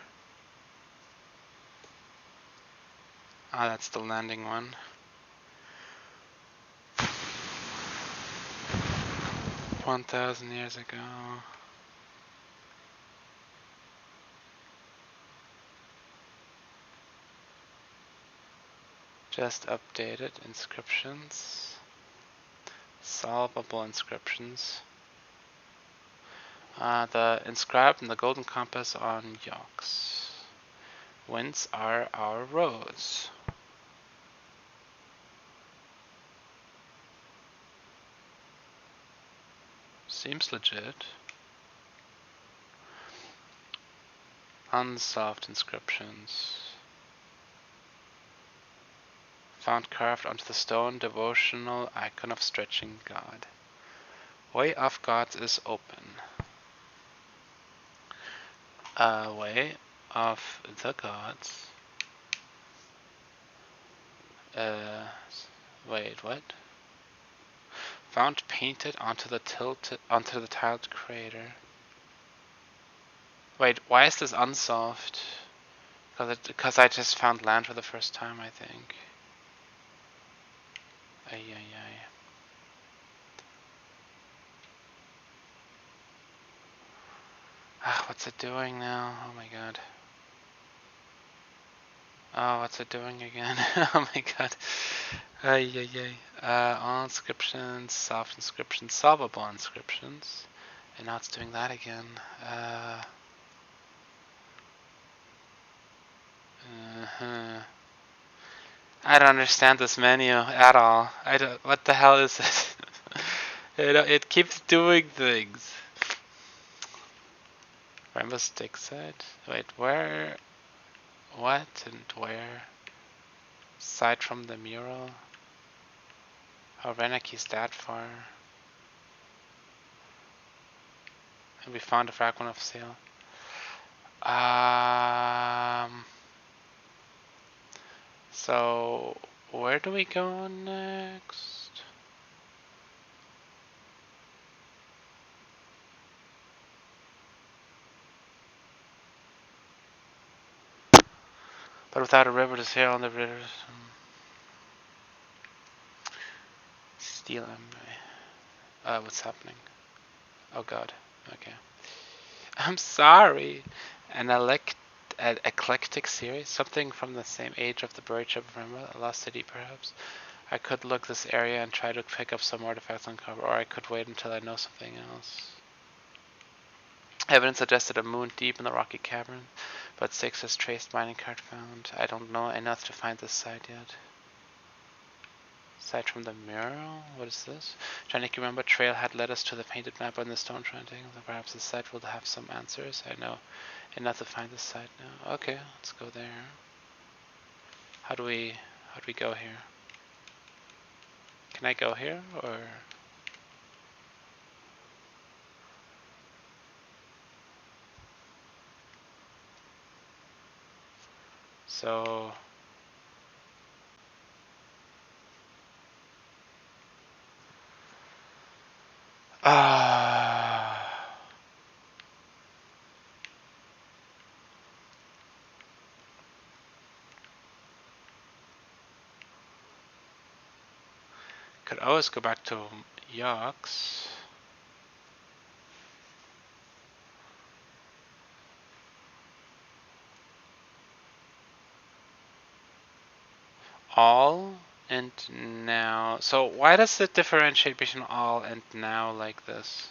Ah, that's the landing one. $1,000 years ago. Just updated inscriptions. Solvable inscriptions. The inscribed in the golden compass on yokes. Whence are our roads? Seems legit. Unsolved inscriptions. Found carved onto the stone devotional icon of stretching God. Way of Gods is open. Way of the Gods. Wait, what? Found painted onto the tiled crater. Wait, why is this unsolved? Because I just found land for the first time, I think. Ay. What's it doing now? Oh my god. Oh, what's it doing again? Oh my god. Ay. All inscriptions, soft inscriptions, solvable inscriptions. And now it's doing that again. I don't understand this menu at all. What the hell is it? It keeps doing things. Rainbow stick set? Wait, where? What and where? Aside from the mural? Oh, Renaki's that far. And we found a fragment of sail. So where do we go next? But without a river to sail on the rivers. Steel ember. What's happening? Oh god. Okay. I'm sorry. An eclectic series? Something from the same age of the buried ship of Remember? A lost city, perhaps? I could look this area and try to pick up some artifacts on cover, or I could wait until I know something else. Evidence suggested a moon deep in the rocky cavern, But 6 is traced mining card found. I don't know enough to find this site yet. Site from the mural? What is this? Janik, remember trailhead led us to the painted map on the stone trenching. Perhaps the site will have some answers. I know enough to find this site now. Okay, let's go there. How do we go here? Can I go here or? So could always go back to Yox. All and now. So why does it differentiate between all and now like this?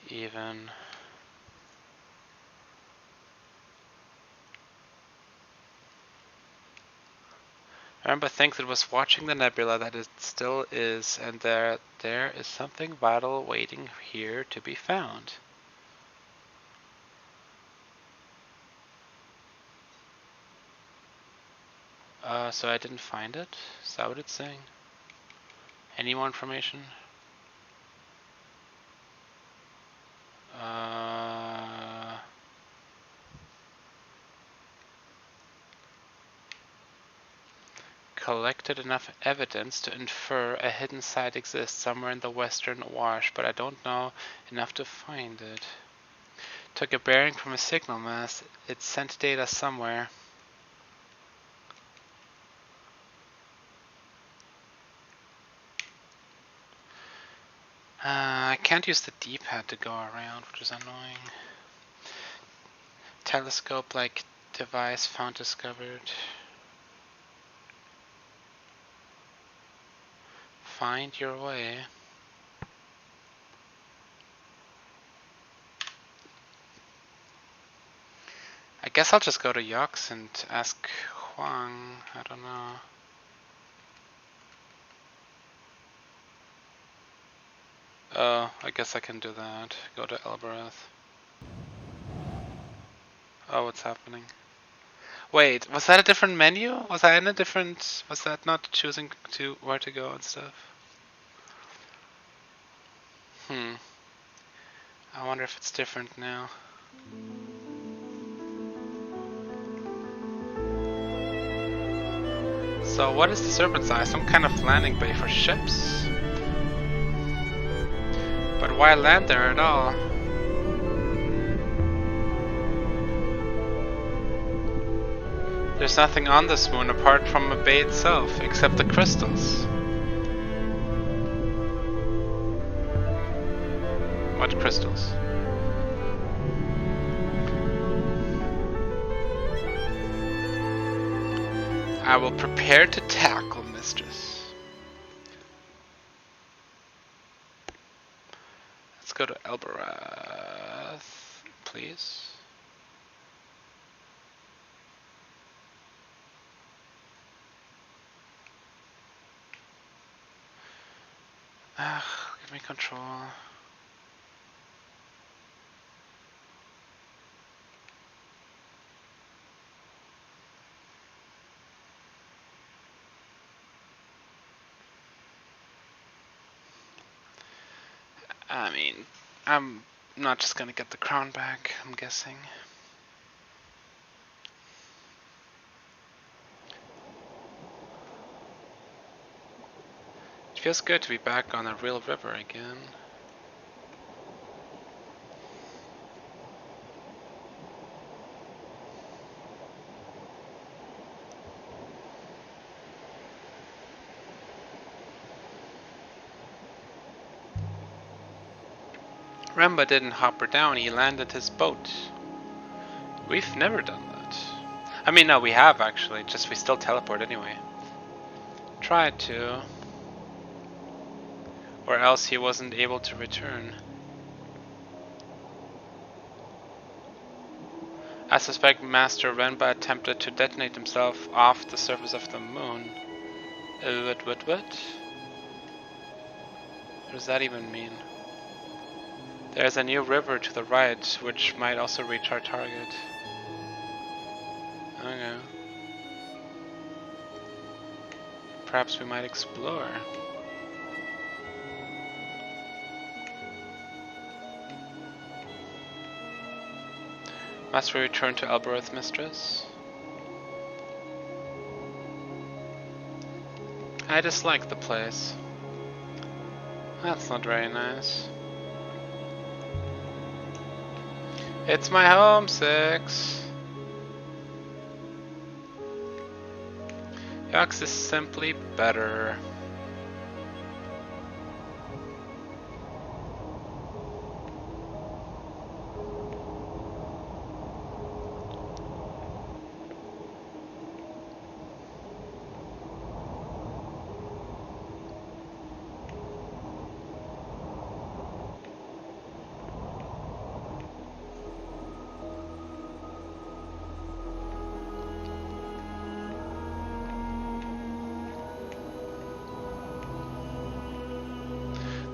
Even. I remember things it was watching the nebula that it still is, and there is something vital waiting here to be found. So I didn't find it? Is that what it's saying? Any more information? Collected enough evidence to infer a hidden site exists somewhere in the western wash, but I don't know enough to find it. Took a bearing from a signal mast. It sent data somewhere. I can't use the D-pad to go around, which is annoying. Telescope-like device found discovered. Find your way. I guess I'll just go to Yox and ask Huang. I don't know. Oh, I guess I can do that. Go to Elbereth. Oh, what's happening? Wait, was that a different menu? Was I in a different... Was that not choosing to where to go and stuff? I wonder if it's different now. So what is the Serpent's Eye? Some kind of landing bay for ships? But why land there at all? There's nothing on this moon apart from the bay itself, except the crystals. What crystals? I will prepare to tackle, mistress. Let's go to Elbereth, please. Give me control. I mean, I'm not just gonna get the crown back, I'm guessing. It feels good to be back on a real river again. Remba didn't hop her down, he landed his boat. We've never done that. I mean, no, we have actually, just we still teleport anyway. Tried to. Or else he wasn't able to return. I suspect Master Renba attempted to detonate himself off the surface of the moon. What? What does that even mean? There's a new river to the right, which might also reach our target. Okay. Perhaps we might explore. Must we return to Elbereth, mistress? I dislike the place. That's not very nice. It's my home, Six. Yox is simply better.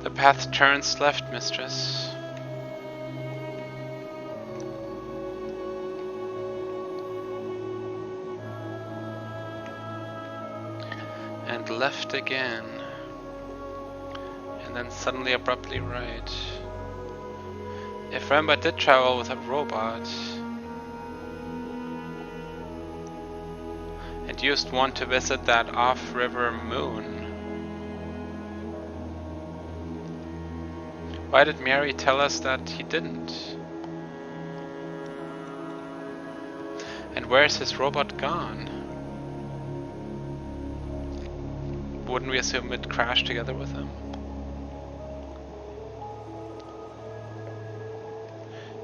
The path turns left, mistress. And left again. And then suddenly abruptly right. If Renba did travel with a robot and used one to visit that off-river moon, why did Mary tell us that he didn't? And where's his robot gone? Wouldn't we assume it crashed together with him?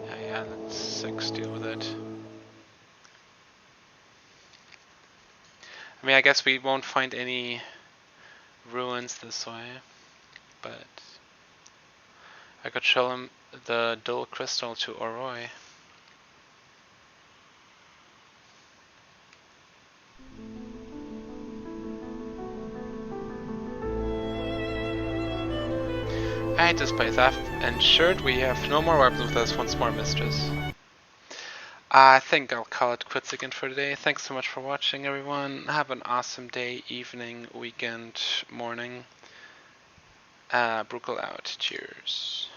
Yeah, let's 6 deal with it. I mean, I guess we won't find any ruins this way, but I could show him the dual crystal to Oroi. I hate this place. I've ensured we have no more weapons with us once more, mistress. I think I'll call it quits again for today. Thanks so much for watching, everyone. Have an awesome day, evening, weekend, morning. Brukel out. Cheers.